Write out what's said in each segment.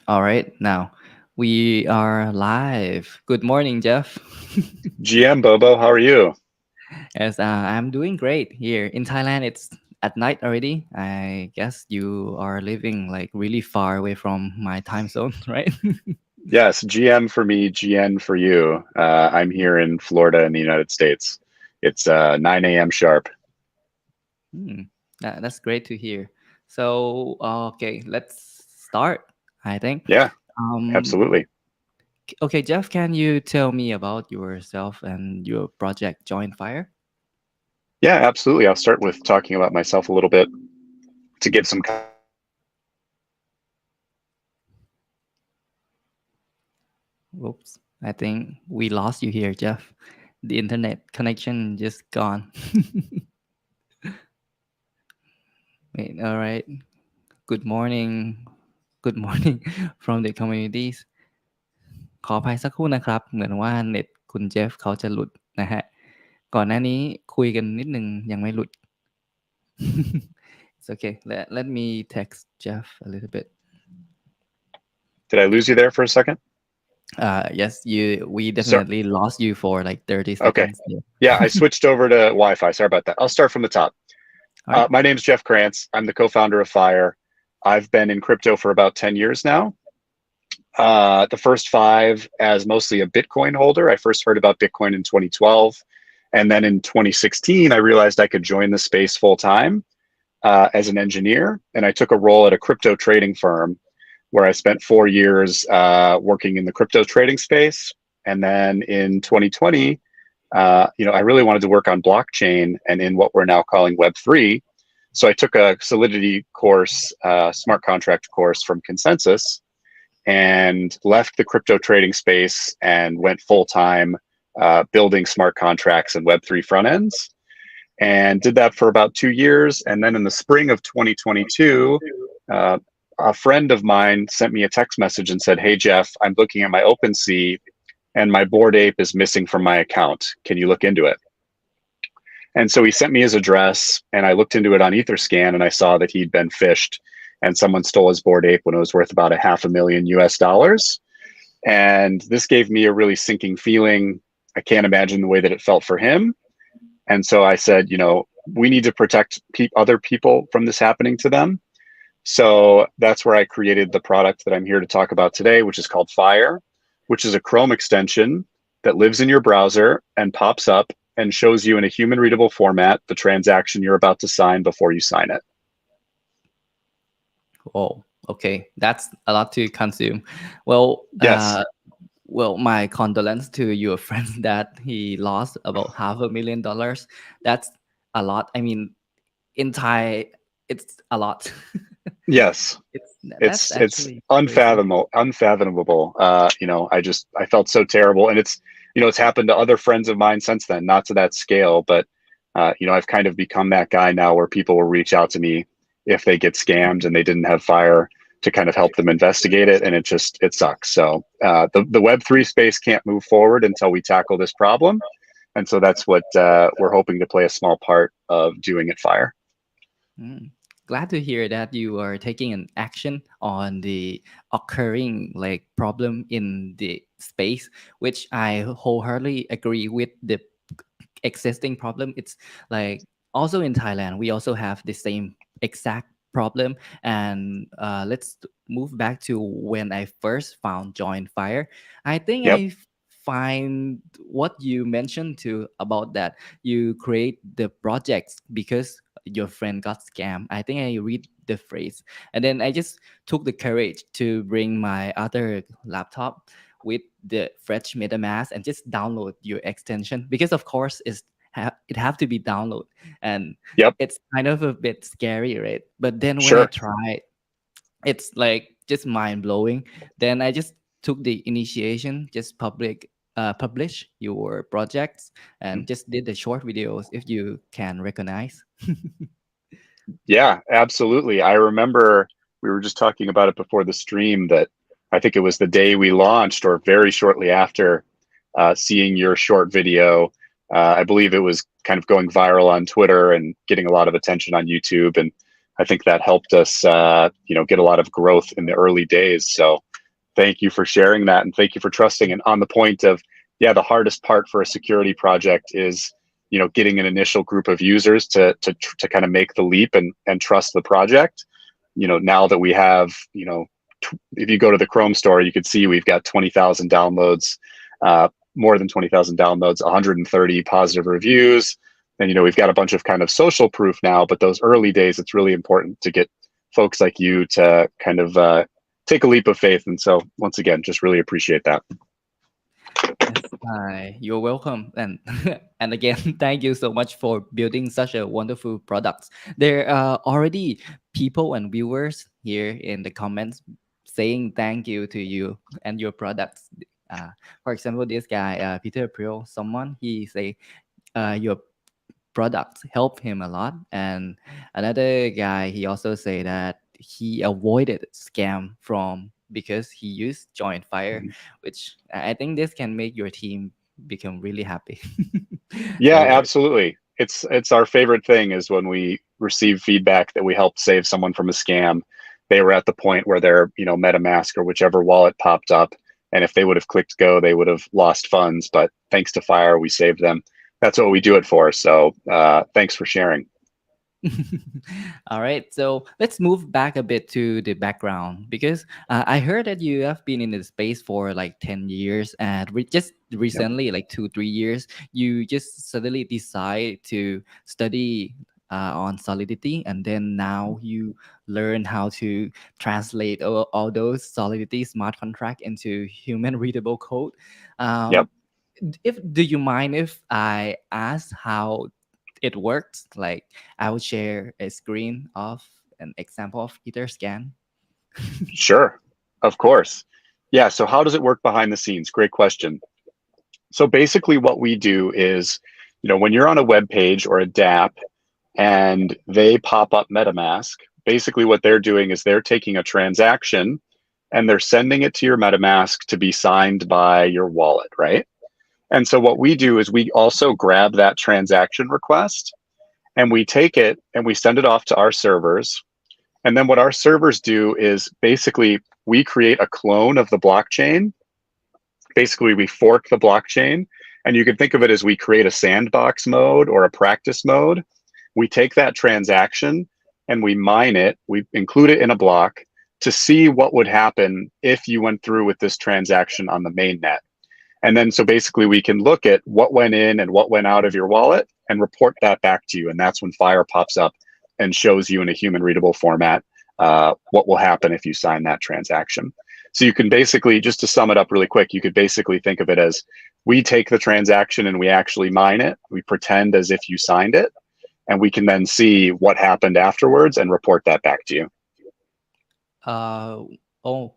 All right, now we are live. Good morning, Jeff. GM Bobo, how are you? Yes, I'm doing great here in Thailand. It's at night already. I guess you are living like really far away from my time zone, right? Yes, GM for me, GN for you. I'm here in Florida in the United States. It's 9 a.m. sharp. Hmm, that's great to hear. So, okay, let's start. I think. Yeah, Um, absolutely. okay, Jeff, can you tell me about yourself and your project JoinFire? Yeah, absolutely. I'll start with talking about myself a little bit to give some Oops, I think we lost you here, Jeff. The internet connection just gone. Wait, all right. Good morning. Good morning from the communities. ขออภัยสักครู่นะครับ เหมือนว่าเน็ตคุณเจฟเขาจะหลุดนะฮะ ก่อนหน้านี้คุยกันนิดนึงยังไม่หลุด It's okay. Let me text Jeff a little bit. Did I lose you there for a second? Yes, we Sorry. definitely lost you for like 30 Okay. seconds. Yeah. Yeah, I switched over to Wi-Fi. Sorry about that. I'll start from the top. All right. My name's Jeff Krantz. I'm the co-founder of Fire. I've been in crypto for about 10 years now. The first 5 as mostly a Bitcoin holder. I first heard about Bitcoin in 2012. And then in 2016, I realized I could join the space full time as an engineer. And I took a role at a crypto trading firm where I spent 4 years working in the crypto trading space. And then in 2020, I really wanted to work on blockchain and in what we're now calling Web3. So I took a Solidity course, smart contract course from Consensus, and left the crypto trading space and went full-time building smart contracts and Web3 front ends, and did that for about 2 years. And then in the spring of 2022, a friend of mine sent me a text message and said, "Hey, Jeff, I'm looking at my OpenSea and my Bored Ape is missing from my account. Can you look into it?" And so he sent me his address, and I looked into it on Etherscan, and I saw that he'd been phished and someone stole his Bored Ape when it was worth about $500,000 US. And this gave me a really sinking feeling. I can't imagine the way that it felt for him. And so I said, we need to protect other people from this happening to them. So that's where I created the product that I'm here to talk about today, which is called Fire, which is a Chrome extension that lives in your browser and pops up and shows you in a human readable format the transaction you're about to sign before you sign it. Oh, okay. That's a lot to consume. Well, yes. My condolence to your friend that he lost about $500,000. That's a lot. I mean, in Thai, it's a lot. Yes, it's unfathomable. I felt so terrible, and it's happened to other friends of mine since then, not to that scale, but I've kind of become that guy now where people will reach out to me if they get scammed and they didn't have Fire to kind of help them investigate it, and it sucks. So the Web3 space can't move forward until we tackle this problem, and so that's what we're hoping to play a small part of doing at Fire. Glad to hear that you are taking an action on the occurring problem in the space, which I wholeheartedly agree with the existing problem. It's like also in Thailand, we also have the same exact problem. And let's move back to when I first found JoinFire. I think I find what you mentioned too about that you create the projects because your friend got scammed. I think I read the phrase, and then I just took the courage to bring my other laptop with the fresh MetaMask and just download your extension, because of course it have to be download, and it's kind of a bit scary, right? But then when I tried, it's like just mind blowing. Then I just took the initiation, just publish your projects, and just did the short videos, if you can recognize. Yeah, absolutely. I remember we were just talking about it before the stream, that I think it was the day we launched or very shortly after, seeing your short video. I believe it was kind of going viral on Twitter and getting a lot of attention on YouTube. And I think that helped us, get a lot of growth in the early days. So thank you for sharing that, and thank you for trusting. And on the point of, yeah, the hardest part for a security project is, getting an initial group of users to kind of make the leap and trust the project. Now that we have, if you go to the Chrome store, you could see we've got 20,000 downloads, more than 20,000 downloads, 130 positive reviews. And, we've got a bunch of kind of social proof now, but those early days, it's really important to get folks like you to kind of take a leap of faith. And so once again, just really appreciate that. Yes, hi, you're welcome. And and again, thank you so much for building such a wonderful product. There are already people and viewers here in the comments saying thank you to you and your products. For example, this guy, Peter Prill, someone he say your products help him a lot. And another guy, he also say that he avoided scam from because he used JoinFire, which I think this can make your team become really happy. Yeah, So absolutely. It's our favorite thing is when we receive feedback that we helped save someone from a scam. They were at the point where their, MetaMask or whichever wallet popped up, and if they would have clicked go, they would have lost funds. But thanks to Fire, we saved them. That's what we do it for. So thanks for sharing. all right, so let's move back a bit to the background because I heard that you have been in the space for like 10 years and just recently, like 2, 3 years, you just suddenly decide to study on Solidity, and then now you learn how to translate all those Solidity smart contract into human readable code. Yep. If do you mind if I ask how it works? Like I will share a screen of an example of Etherscan. Sure. Of course. Yeah. So how does it work behind the scenes? Great question. So basically what we do is, when you're on a web page or a DApp and they pop up MetaMask, basically what they're doing is they're taking a transaction and they're sending it to your MetaMask to be signed by your wallet, right? And so what we do is we also grab that transaction request and we take it and we send it off to our servers. And then what our servers do is basically we create a clone of the blockchain. Basically, we fork the blockchain, and you can think of it as we create a sandbox mode or a practice mode. We take that transaction and we mine it. We include it in a block to see what would happen if you went through with this transaction on the mainnet. And then so basically we can look at what went in and what went out of your wallet and report that back to you. And that's when Fire pops up and shows you in a human readable format what will happen if you sign that transaction. So you can basically, just to sum it up really quick, you could basically think of it as we take the transaction and we actually mine it. We pretend as if you signed it, and we can then see what happened afterwards and report that back to you. Oh,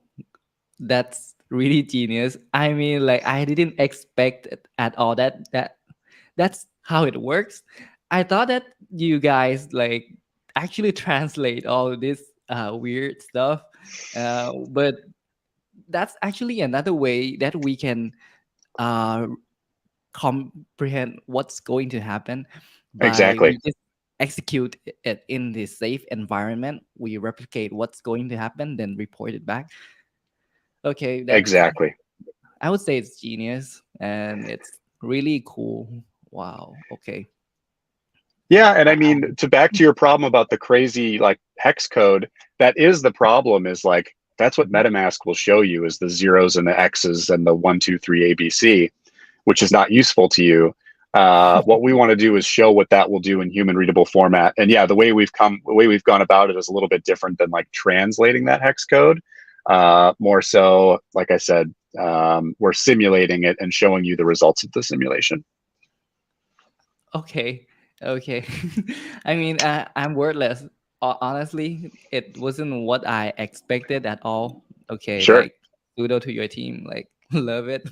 that's really genius. I mean, like I didn't expect it at all that's how it works. I thought that you guys like actually translate all this weird stuff, but that's actually another way that we can uh, comprehend what's going to happen by Exactly. we just execute it in the safe environment. We replicate what's going to happen, then report it back. Okay, that's Exactly. I would say it's genius and it's really cool. Wow. Okay. Yeah, and I mean, to back to your problem about the crazy like hex code, that is the problem, is like that's what MetaMask will show you is the zeros and the X's and the 1, 2, 3 ABC, which is not useful to you. What we want to do is show what that will do in human readable format. And yeah, the way we've gone about it is a little bit different than like translating that hex code. More so, like I said, we're simulating it and showing you the results of the simulation. Okay. Okay. I mean, I'm wordless. Honestly, it wasn't what I expected at all. Okay, Sure. like kudos to your team. Like, love it.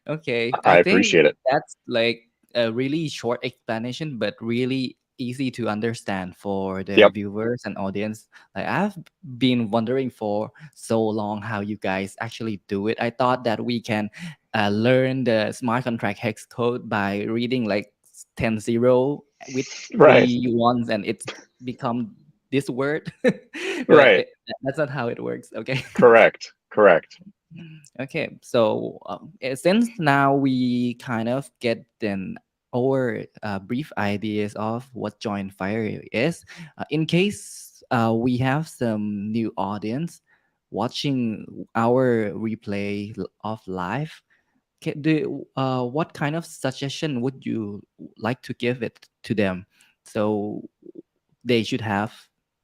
Okay, I I think appreciate it. that's like a really short explanation, but really easy to understand for the Yep. viewers and audience. Like, I've been wondering for so long how you guys actually do it. I thought that we can learn the smart contract hex code by reading like 10 0 with Right. 3 1s and it's become this word. But Right. that's not how it works. Okay. Correct. Correct. Okay, so since now we kind of get then our brief ideas of what JoinFire is, in case we have some new audience watching our replay of live, what kind of suggestion would you like to give it to them? So they should have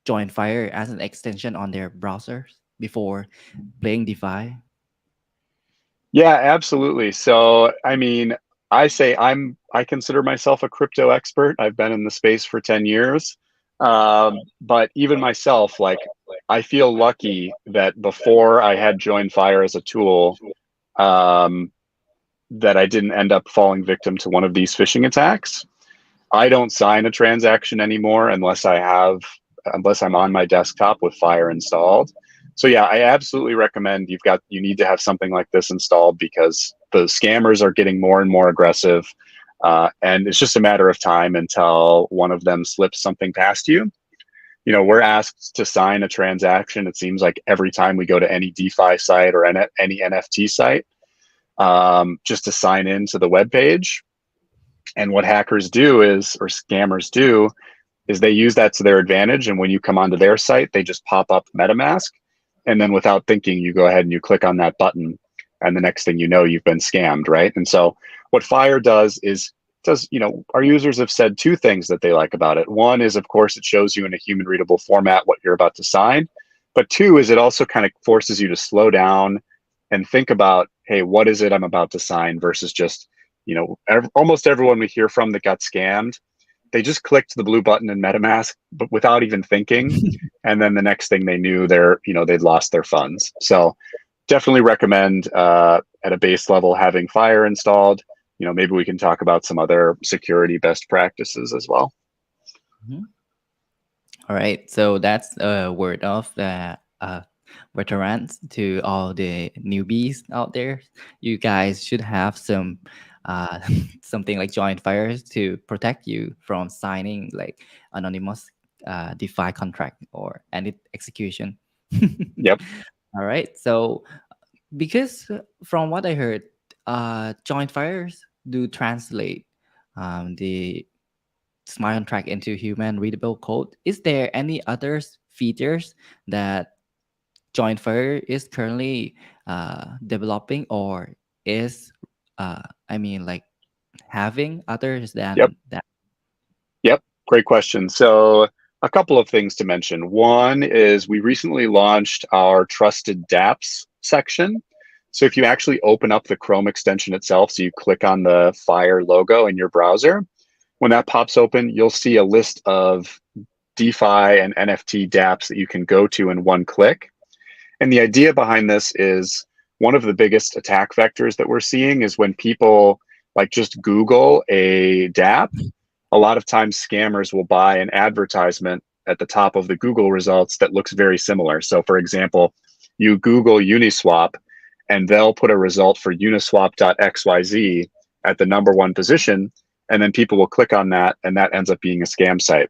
JoinFire as an extension on their browsers before playing DeFi. Yeah, absolutely. So, I mean, I consider myself a crypto expert. I've been in the space for 10 years. But even myself, like, I feel lucky that before I had JoinFire as a tool, that I didn't end up falling victim to one of these phishing attacks. I don't sign a transaction anymore unless I'm on my desktop with Fire installed. So yeah, I absolutely recommend you need to have something like this installed because the scammers are getting more and more aggressive. And it's just a matter of time until one of them slips something past you. You know, we're asked to sign a transaction. It seems like every time we go to any DeFi site or any NFT site, just to sign into the web page. And what hackers do or scammers do, is they use that to their advantage. And when you come onto their site, they just pop up MetaMask. And then without thinking, you go ahead and you click on that button. And the next thing you know, you've been scammed, right? And so what Fire does, our users have said two things that they like about it. One is, of course, it shows you in a human readable format what you're about to sign. But two is it also kind of forces you to slow down and think about, hey, what is it I'm about to sign versus just, almost everyone we hear from that got scammed, they just clicked the blue button in MetaMask, but without even thinking. And then the next thing they knew, they'd lost their funds. So definitely recommend at a base level having Fire installed. Maybe we can talk about some other security best practices as well. Mm-hmm. All right. So that's a word of the veterans to all the newbies out there. You guys should have some something like JoinFire to protect you from signing like anonymous DeFi contract or any execution. Yep. All right. So because from what I heard, JoinFires do translate the smart contract into human readable code. Is there any other features that JoinFire is currently developing or is like having others than that? Yep, great question. So a couple of things to mention. One is we recently launched our trusted dApps section. So if you actually open up the Chrome extension itself, so you click on the Fire logo in your browser, when that pops open, you'll see a list of DeFi and NFT dApps that you can go to in one click. And the idea behind this is one of the biggest attack vectors that we're seeing is when people just Google a dApp, a lot of times scammers will buy an advertisement at the top of the Google results that looks very similar. So for example, you Google Uniswap and they'll put a result for uniswap.xyz at the #1 position. And then people will click on that and that ends up being a scam site.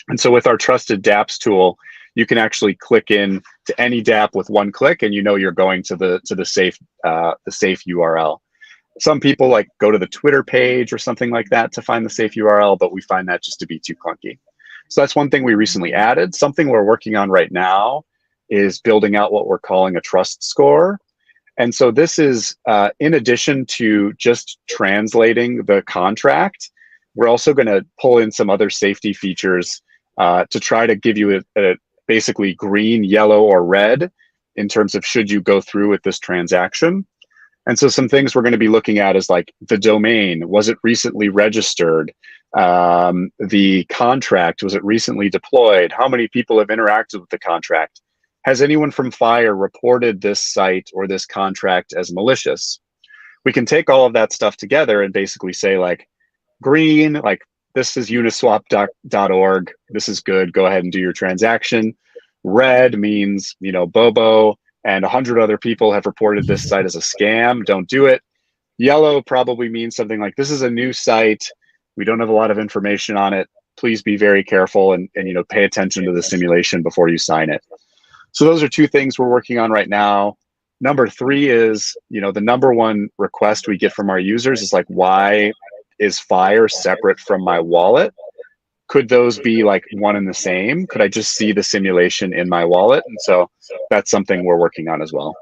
And so with our trusted dApps tool, you can actually click in to any dApp with one click and you're going to the safe URL. Some people go to the Twitter page or something like that to find the safe URL, but we find that just to be too clunky. So that's one thing we recently added. Something we're working on right now is building out what we're calling a trust score. And so this is in addition to just translating the contract, we're also going to pull in some other safety features to try to give you a basically green, yellow, or red in terms of should you go through with this transaction. And so some things we're going to be looking at is the domain, was it recently registered? The contract, was it recently deployed? How many people have interacted with the contract? Has anyone from Fire reported this site or this contract as malicious? We can take all of that stuff together and basically say green, this is uniswap.org. This is good. Go ahead and do your transaction. Red means, Bobo and 100 other people have reported this site as a scam. Don't do it. Yellow probably means something like this is a new site. We don't have a lot of information on it. Please be very careful and pay attention to the simulation before you sign it. So those are two things we're working on right now. Number three is, the number one request we get from our users is like, why is Fire separate from my wallet? Could those be like one and the same? Could I just see the simulation in my wallet? And so that's something we're working on as well.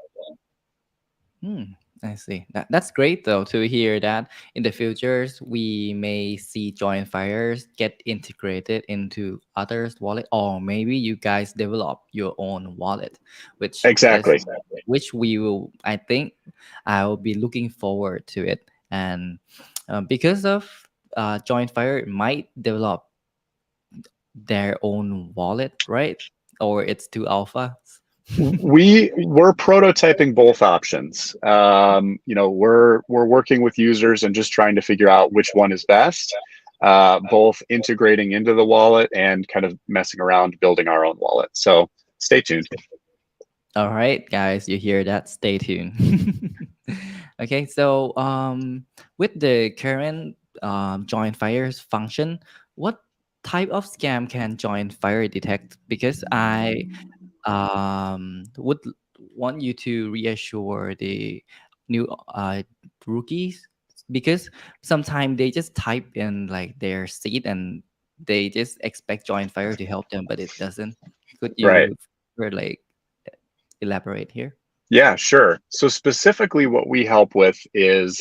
I see. That's great though to hear that in the futures we may see JoinFires get integrated into others' wallet, or maybe you guys develop your own wallet, Exactly. which we will. I think I will be looking forward to it, and because of JoinFire might develop their own wallet, right? Or it's too alpha. We're prototyping both options. We're working with users and just trying to figure out which one is best, both integrating into the wallet and kind of messing around building our own wallet. So stay tuned. All right, guys, you hear that? Stay tuned. Okay, so with the current JoinFire's function, what type of scam can JoinFire detect? Because I would want you to reassure the new rookies, because sometimes they just type in like their seed and they just expect JoinFire to help them, but it doesn't. Could Right. you like elaborate here? Yeah, sure. So specifically what we help with is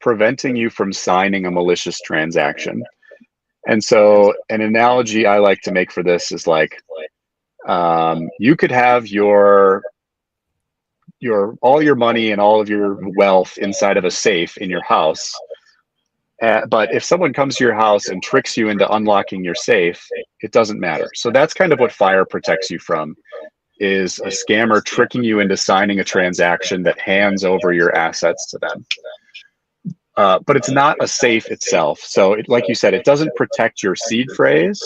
preventing you from signing a malicious transaction. And so an analogy I like to make for this is like, you could have your all your money and all of your wealth inside of a safe in your house. But if someone comes to your house and tricks you into unlocking your safe, it doesn't matter. So that's kind of what Fire protects you from, is a scammer tricking you into signing a transaction that hands over your assets to them. But it's not a safe itself. So like you said, it doesn't protect your seed phrase.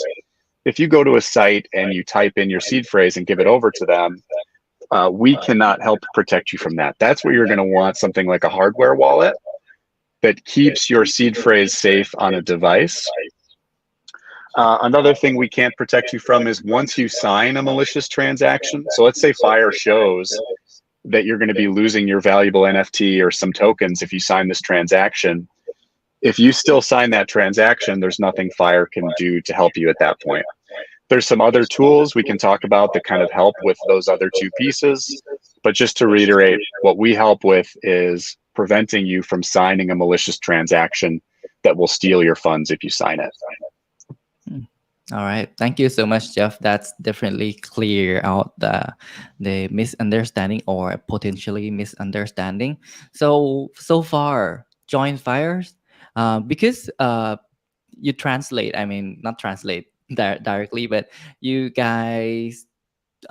If you go to a site and you type in your seed phrase and give it over to them, we cannot help protect you from that. That's where you're going to want something like a hardware wallet that keeps your seed phrase safe on a device. Another thing we can't protect you from is once you sign a malicious transaction. So let's say Fire shows that you're going to be losing your valuable NFT or some tokens if you sign this transaction. If you still sign that transaction, there's nothing Fire can do to help you at that point. There's some other tools we can talk about that kind of help with those other two pieces. But just to reiterate, what we help with is preventing you from signing a malicious transaction that will steal your funds if you sign it. All right, thank you so much, Jeff. That's definitely clear out the misunderstanding or potentially misunderstanding. So far, JoinFires, because you translate. I mean, not translate directly, but you guys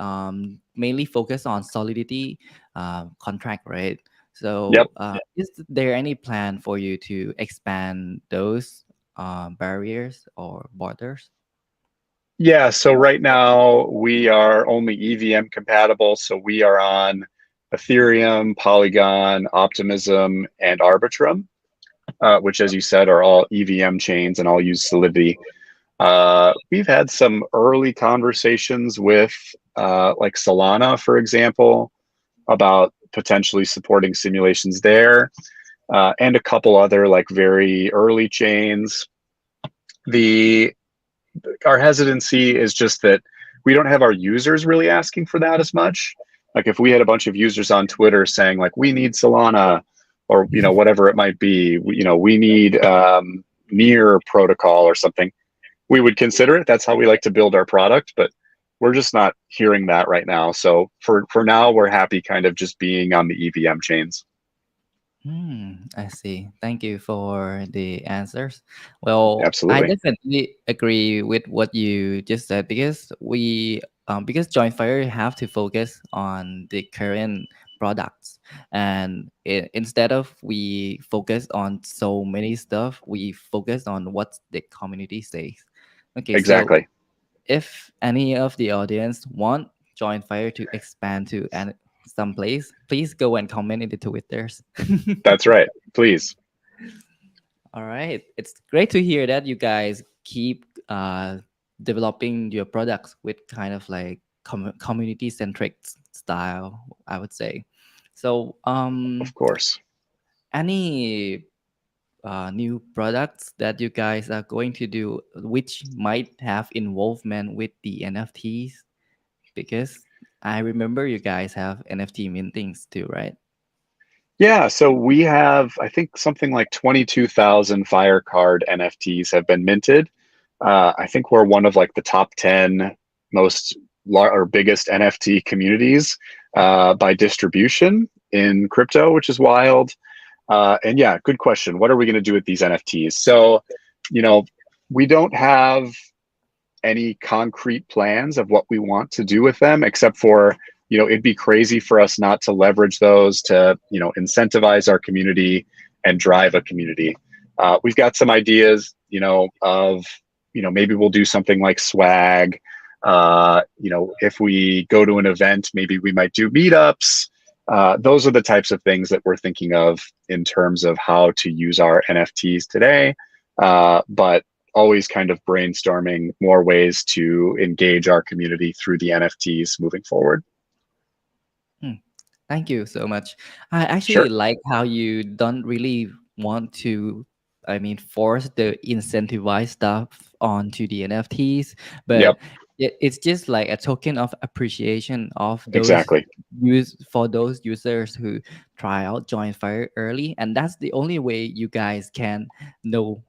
mainly focus on Solidity contract, right? So Yep. Is there any plan for you to expand those barriers or borders? Yeah, so right now we are only EVM compatible. So we are on Ethereum, Polygon, Optimism, and Arbitrum, which, as you said, are all EVM chains and all use Solidity. We've had some early conversations with like Solana, for example, about potentially supporting simulations there, and a couple other like very early chains. Our hesitancy is just that we don't have our users really asking for that as much. Like if we had a bunch of users on Twitter saying like, we need Solana, or whatever it might be, we need Near protocol or something, we would consider it. That's how we like to build our product, but we're just not hearing that right now. So for now, we're happy kind of just being on the EVM chains. I see. Thank you for the answers. Well, Absolutely. I definitely agree with what you just said, because because JoinFire have to focus on the current products, and instead of we focus on so many stuff, we focus on what the community says. Okay, Exactly. so if any of the audience want JoinFire to expand to some place, please go and comment in the Twitters. That's right. Please. All right. It's great to hear that you guys keep developing your products with kind of like community centric style, I would say. So, Of course. any new products that you guys are going to do which might have involvement with the NFTs? Because I remember you guys have NFT mintings too, right? Yeah, so we have, I think, something like 22,000 Fire Card NFTs have been minted. I think we're one of like the top 10 most or biggest NFT communities by distribution in crypto, which is wild. And yeah, good question. What are we going to do with these NFTs? So, you know, we don't have any concrete plans of what we want to do with them, except for, it'd be crazy for us not to leverage those to, incentivize our community and drive a community. We've got some ideas, of, maybe we'll do something like swag. If we go to an event, maybe we might do meetups. Those are the types of things that we're thinking of in terms of how to use our NFTs today. But always kind of brainstorming more ways to engage our community through the NFTs moving forward. Thank you so much. I actually Sure. like how you don't really want to, force the incentivized stuff onto the NFTs, Yep. but it's just like a token of appreciation of those Exactly. for those users who try out JoinFire early, and that's the only way you guys can know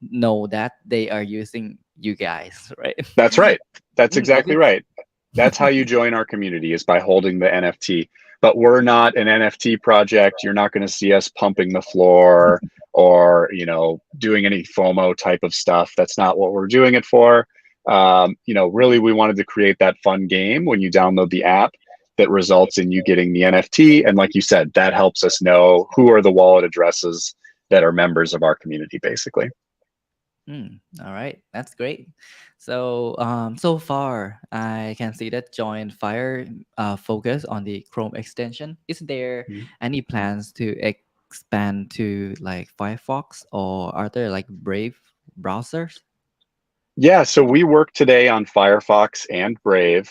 that they are using you guys, right? That's right. That's exactly Okay. right. That's how you join our community, is by holding the NFT. But we're not an NFT project. You're not going to see us pumping the floor or, doing any FOMO type of stuff. That's not what we're doing it for. Really, we wanted to create that fun game when you download the app that results in you getting the NFT. And like you said, that helps us know who are the wallet addresses that are members of our community, basically. All right, that's great. So, so far, I can see that JoinFire focus on the Chrome extension. Is there any plans to expand to like Firefox or other like Brave browsers? Yeah, so we work today on Firefox and Brave.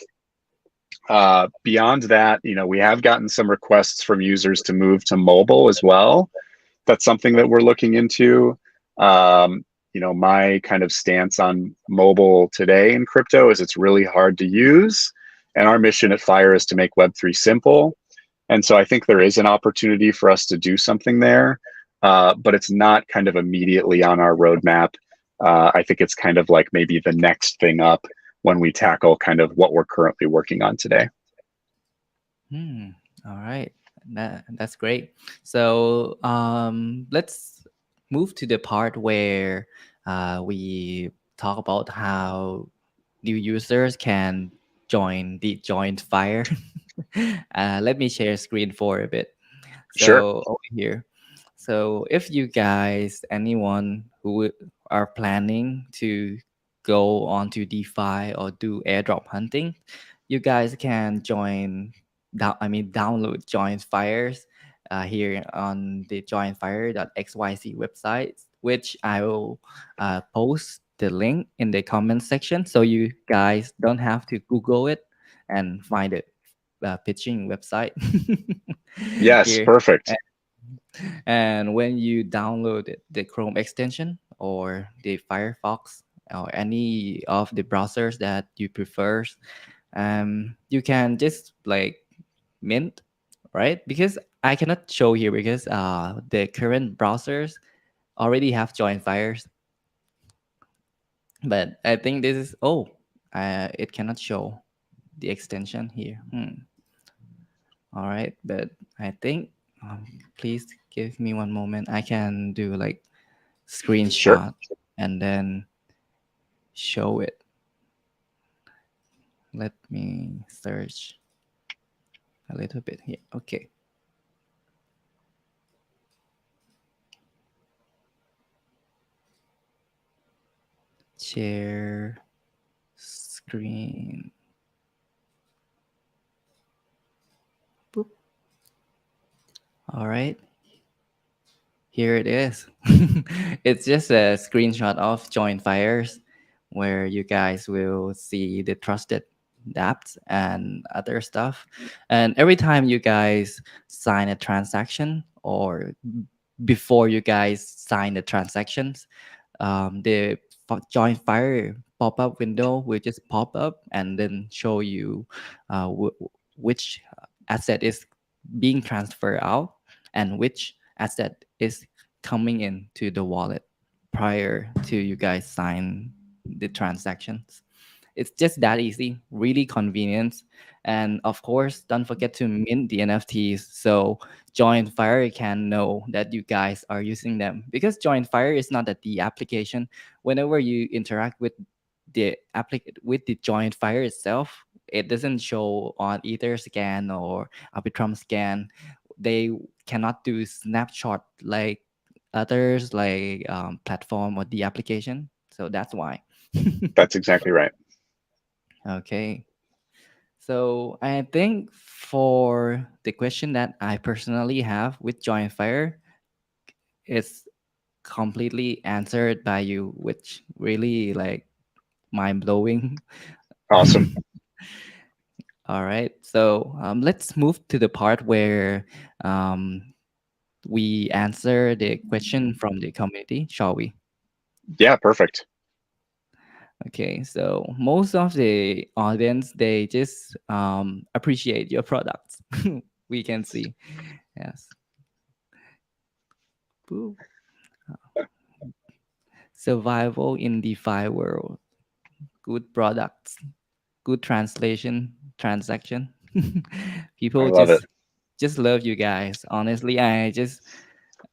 Beyond that, we have gotten some requests from users to move to mobile as well. That's something that we're looking into. My kind of stance on mobile today in crypto is it's really hard to use. And our mission at Fire is to make Web3 simple. And so I think there is an opportunity for us to do something there, but it's not kind of immediately on our roadmap. I think it's kind of like maybe the next thing up when we tackle kind of what we're currently working on today. All right, that's great. So let's move to the part where we talk about how new users can join the JoinFire. Let me share screen for a bit. Sure. So over here. So if you guys, anyone who are planning to go onto DeFi or do airdrop hunting, you guys can download JoinFires here on the joinfire.xyz website, which I will post the link in the comment section, so you guys don't have to Google it and find it pitching website. Yes, Here. perfect. And when you download the Chrome extension or the Firefox or any of the browsers that you prefer, you can just like mint, right? Because I cannot show here because the current browsers already have JoinFires. But I think this is it cannot show the extension here. All right, but I think please give me one moment. I can do like Sure. screenshot and then show it. Let me search a little bit here. Okay. Share screen. Boop. All right. Here it is. It's just a screenshot of JoinFires where you guys will see the trusted dApps and other stuff. And every time you guys sign a transaction or before you guys sign the transactions, the JoinFire pop-up window will just pop up and then show you which asset is being transferred out and which asset is coming into the wallet prior to you guys sign the transactions. It's just that easy, really convenient. And of course, don't forget to mint the NFTs so JoinFire can know that you guys are using them. Because JoinFire is not the application. Whenever you interact with the JoinFire itself, it doesn't show on either scan or Arbitrum scan. They cannot do snapshot like others, like platform or the application. So that's why. That's exactly right. Okay. So I think for the question that I personally have with JoinFire, it's completely answered by you, which really like mind blowing. Awesome. All right. So let's move to the part where we answer the question from the community, shall we? Yeah, perfect. Okay, so most of the audience they just appreciate your products. We can see, yes. Boop. Survival in DeFi world. Good products. Good translation. Transaction. I People love it. just love you guys. Honestly, I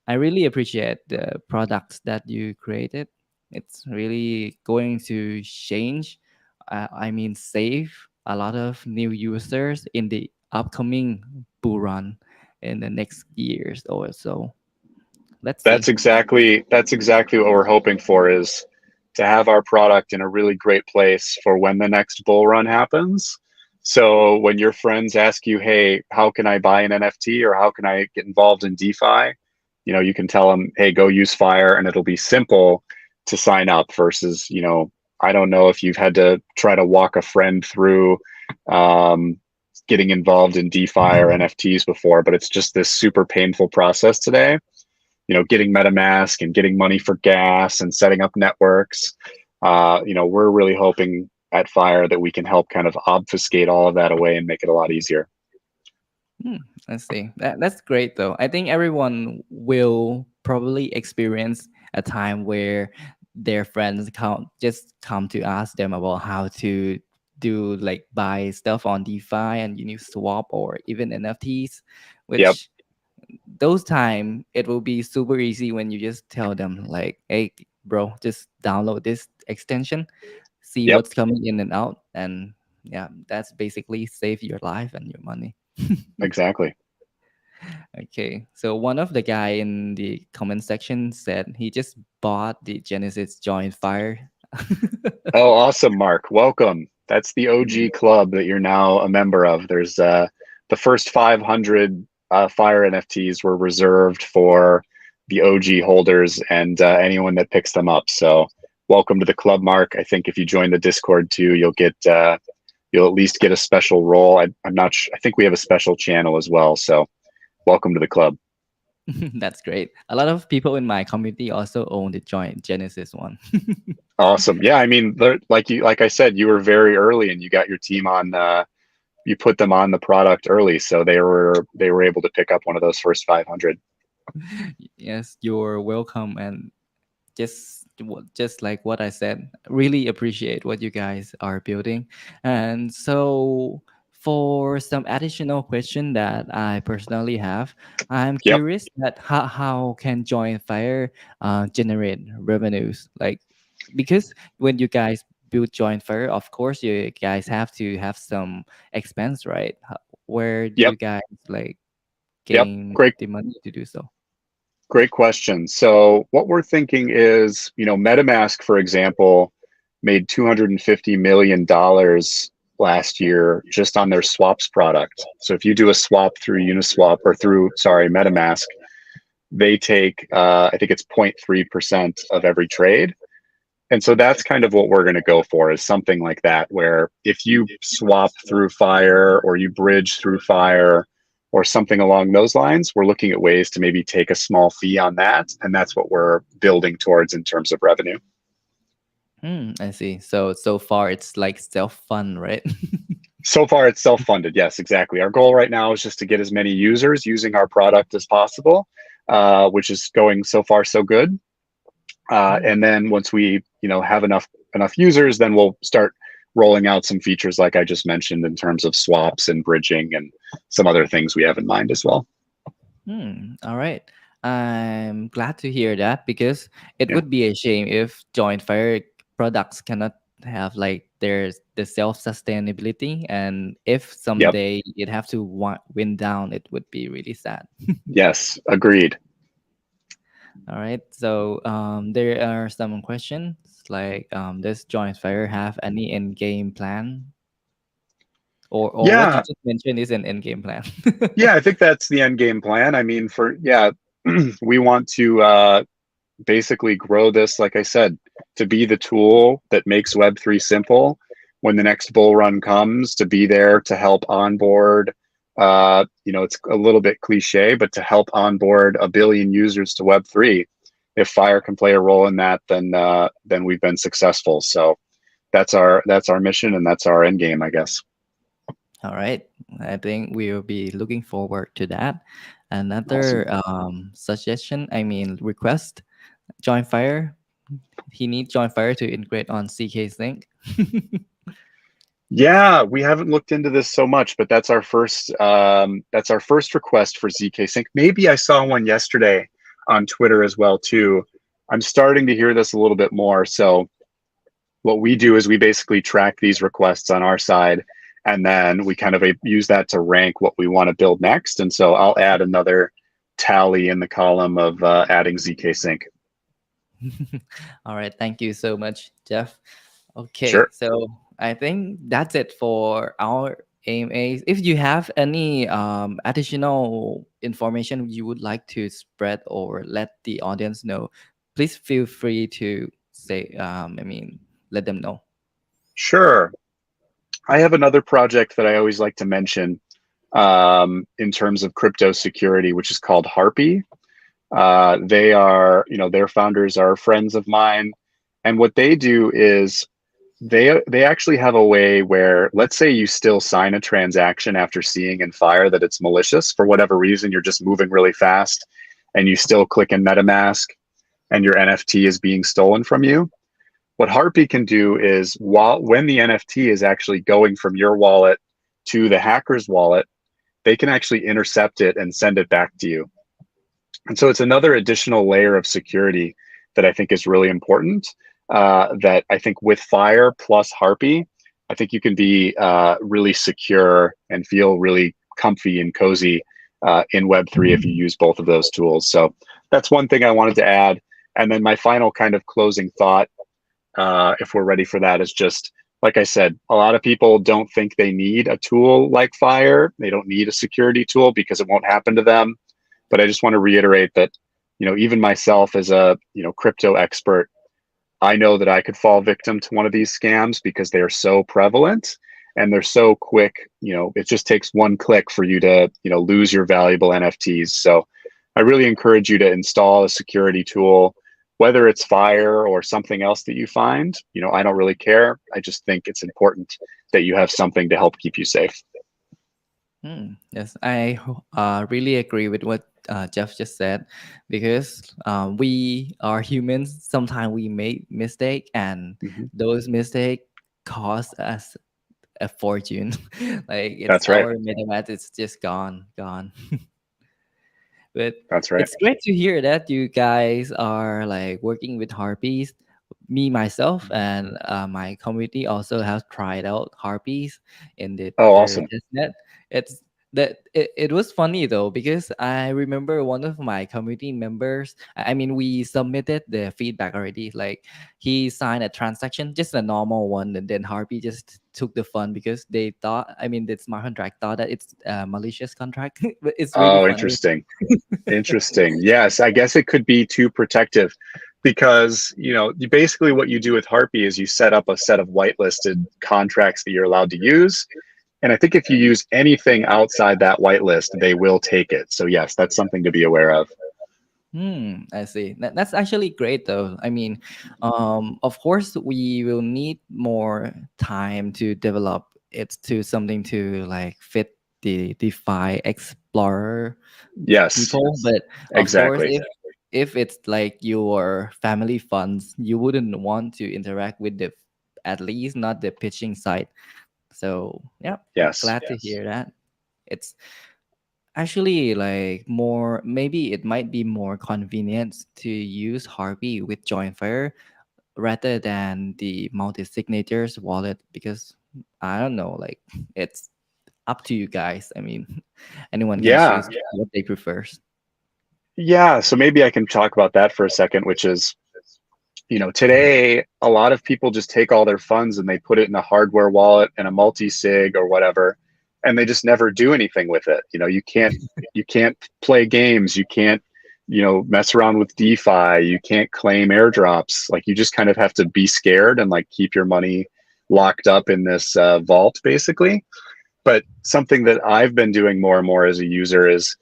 really appreciate the products that you created. It's really going to change, I mean, save a lot of new users in the upcoming bull run in the next years or so. Let's That's see. exactly what we're hoping for, is to have our product in a really great place for when the next bull run happens. So when your friends ask you, hey, how can I buy an NFT or how can I get involved in DeFi? You know, you can tell them, hey, go use Fire, and it'll be simple to sign up versus, you know, I don't know if you've had to try to walk a friend through getting involved in DeFi or NFTs before, but it's just this super painful process today. You know, getting MetaMask and getting money for gas and setting up networks. You know, we're really hoping at Fire that we can help kind of obfuscate all of that away and make it a lot easier. Let's see. That's great though. I think everyone will probably experience a time where their friends come to ask them about how to do like buy stuff on DeFi and Uniswap or even NFTs, Yep. which those time it will be super easy when you just tell them like, hey bro, just download this extension, see Yep. what's coming in and out, and yeah, that's basically save your life and your money. Exactly. Okay, so one of the guy in the comment section said he just bought the Genesis JoinFire. Oh, awesome, Mark. Welcome. That's the OG club that you're now a member of. There's the first 500 Fire NFTs were reserved for the OG holders and anyone that picks them up. So welcome to the club, Mark. I think if you join the Discord too, you'll at least get a special role. I'm not sure. I think we have a special channel as well. So welcome to the club. That's great. A lot of people in my community also own the Joint Genesis one. Awesome. Yeah, I mean, like I said, you were very early and you got your team on. You put them on the product early, so they were able to pick up one of those first 500. Yes, you're welcome, and just like what I said, really appreciate what you guys are building. And so for some additional question that I personally have, I'm Yep. curious that how can JoinFire generate revenues? Like, because when you guys build JoinFire, of course you guys have to have some expense, right? Where do Yep. you guys like Yep. gain Great. the money to do so? Great question. So what we're thinking is, you know, MetaMask, for example, made $250 million last year just on their swaps product. So if you do a swap through Uniswap or MetaMask, they take, I think it's 0.3% of every trade. And so that's kind of what we're going to go for, is something like that, where if you swap through Fire or you bridge through Fire or something along those lines, we're looking at ways to maybe take a small fee on that. And that's what we're building towards in terms of revenue. I see. So far it's like self-fund, right? So far, it's self-funded. Yes, exactly. Our goal right now is just to get as many users using our product as possible, which is going so far so good. And then once we, have enough users, then we'll start rolling out some features like I just mentioned in terms of swaps and bridging and some other things we have in mind as well. All right. I'm glad to hear that, because it Yeah. would be a shame if JoinFire products cannot have like the self-sustainability, and if someday it have to win down, it would be really sad. Yes, agreed. All right. So there are some questions like, does JoinFire have any end game plan? Or what Yeah. you just mentioned is an end game plan. Yeah, I think that's the end game plan. I mean, we want to basically grow this, like I said, to be the tool that makes Web3 simple when the next bull run comes, to be there to help onboard. It's a little bit cliche, but to help onboard 1 billion users to Web3. If Fire can play a role in that, then we've been successful. So that's our mission, and that's our end game, I guess. All right. I think we will be looking forward to that. Another suggestion, request, JoinFire. He needs JoinFire to integrate on CK Sync. Yeah, we haven't looked into this so much, but that's our first request for ZK Sync. Maybe I saw one yesterday on Twitter as well too. I'm starting to hear this a little bit more. So what we do is we basically track these requests on our side, and then we kind of use that to rank what we want to build next. And so I'll add another tally in the column of adding ZK Sync. All right. Thank you so much, Jeff. Okay. Sure. So I think that's it for our AMAs. If you have any additional information you would like to spread or let the audience know, please feel free to say, let them know. Sure. I have another project that I always like to mention in terms of crypto security, which is called Harpy. They are, their founders are friends of mine. And what they do is they actually have a way where, let's say you still sign a transaction after seeing in Fire that it's malicious for whatever reason, you're just moving really fast and you still click in MetaMask and your NFT is being stolen from you. What Harpy can do is, when the NFT is actually going from your wallet to the hacker's wallet, they can actually intercept it and send it back to you. And so it's another additional layer of security that I think is really important. That I think with Fire plus Harpy, I think you can be really secure and feel really comfy and cozy in Web3 if you use both of those tools. So that's one thing I wanted to add. And then my final kind of closing thought, if we're ready for that, is just, like I said, a lot of people don't think they need a tool like Fire. They don't need a security tool because it won't happen to them. But I just want to reiterate that, even myself as a, crypto expert, I know that I could fall victim to one of these scams because they are so prevalent and they're so quick. It just takes one click for you to, lose your valuable NFTs. So I really encourage you to install a security tool, whether it's Fire or something else that you find. I don't really care. I just think it's important that you have something to help keep you safe. Yes, I really agree with what Jeff just said, because we are humans. Sometimes we make mistake, and those mistakes cost us a fortune. Like That's right. Our MetaMask is just gone. But That's right. It's great to hear that you guys are like working with Harpies. Me myself and my community also have tried out Harpies in the Awesome. testnet. It was funny though, because I remember one of my community members. We submitted the feedback already. Like, he signed a transaction, just a normal one, and then Harpy just took the fun because they thought, the smart contract thought that it's a malicious contract. But it's really funny. Interesting. Interesting. Yes, I guess it could be too protective. because basically what you do with Harpy is you set up a set of whitelisted contracts that you're allowed to use. And I think if you use anything outside that whitelist, they will take it. So yes, that's something to be aware of. I see. That's actually great, though. I mean, of course, we will need more time to develop it to something to like fit the DeFi Explorer Yes, people. But of course, exactly. if it's like your family funds, you wouldn't want to interact with the at least not the pitching side. So yeah, Yes. glad to hear that. It's actually like more, maybe it might be more convenient to use Harpy with JoinFire rather than the multi-signatures wallet, because I don't know, like it's up to you guys. I mean, anyone can Yeah. choose what they prefers. Yeah. So maybe I can talk about that for a second, which is, today a lot of people just take all their funds and they put it in a hardware wallet and a multi-sig or whatever, and they just never do anything with it. You can't play games. You can't, mess around with DeFi. You can't claim airdrops. Like, you just kind of have to be scared and like keep your money locked up in this vault, basically. But something that I've been doing more and more as a user is,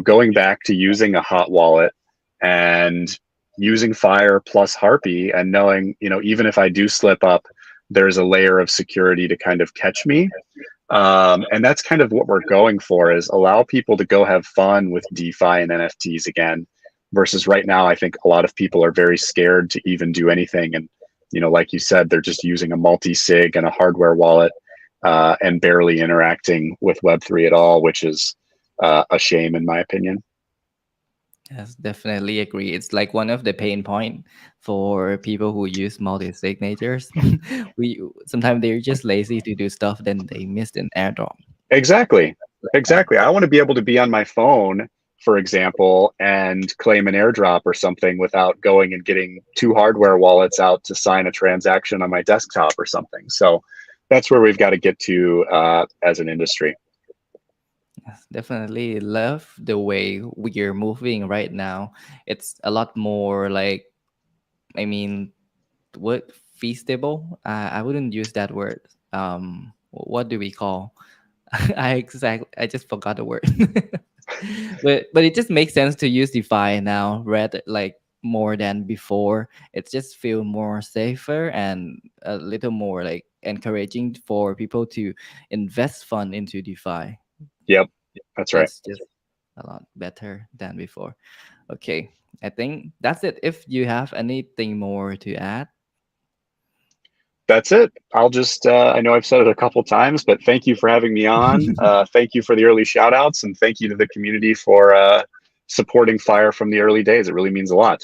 going back to using a hot wallet and using Fire plus Harpy, and knowing, even if I do slip up, there's a layer of security to kind of catch me. And that's kind of what we're going for, is allow people to go have fun with DeFi and NFTs again, versus right now, I think a lot of people are very scared to even do anything. And, like you said, they're just using a multi-sig and a hardware wallet, and barely interacting with Web3 at all, which is a shame in my opinion. Yes, definitely agree. It's like one of the pain point for people who use multi signatures. We sometimes they're just lazy to do stuff, then they missed an airdrop. Exactly. Exactly. I want to be able to be on my phone, for example, and claim an airdrop or something without going and getting two hardware wallets out to sign a transaction on my desktop or something. So that's where we've got to get to as an industry. Yes, definitely love the way we're moving right now. It's a lot more like, I mean, what feasible? I wouldn't use that word. What do we call? I just forgot the word. But it just makes sense to use DeFi now, rather like more than before. It just feel more safer and a little more like encouraging for people to invest fund into DeFi. Yep. That's right. That's just a lot better than before. Okay, I think that's it. If you have anything more to add. That's it. I'll just, I know I've said it a couple times, but thank you for having me on. Thank you for the early shout outs, and thank you to the community for supporting Fire from the early days. It really means a lot.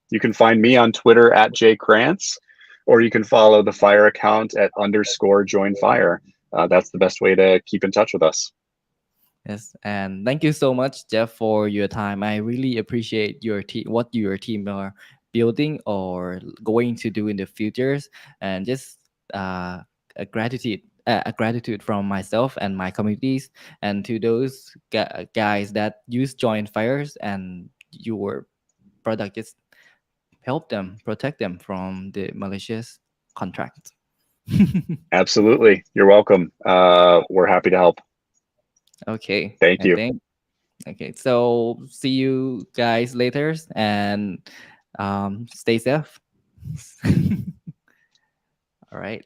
You can find me on Twitter at jkrantz, or you can follow the Fire account at _JoinFire. That's the best way to keep in touch with us. Yes, and thank you so much, Jeff, for your time. I really appreciate your team, what your team are building or going to do in the futures, and just a gratitude from myself and my communities, and to those guys that use Join Fires and your product. Just help them, protect them from the malicious contracts. Absolutely. You're welcome. We're happy to help. Okay, Thank I you. think. Okay, so see you guys later, and stay safe. All right.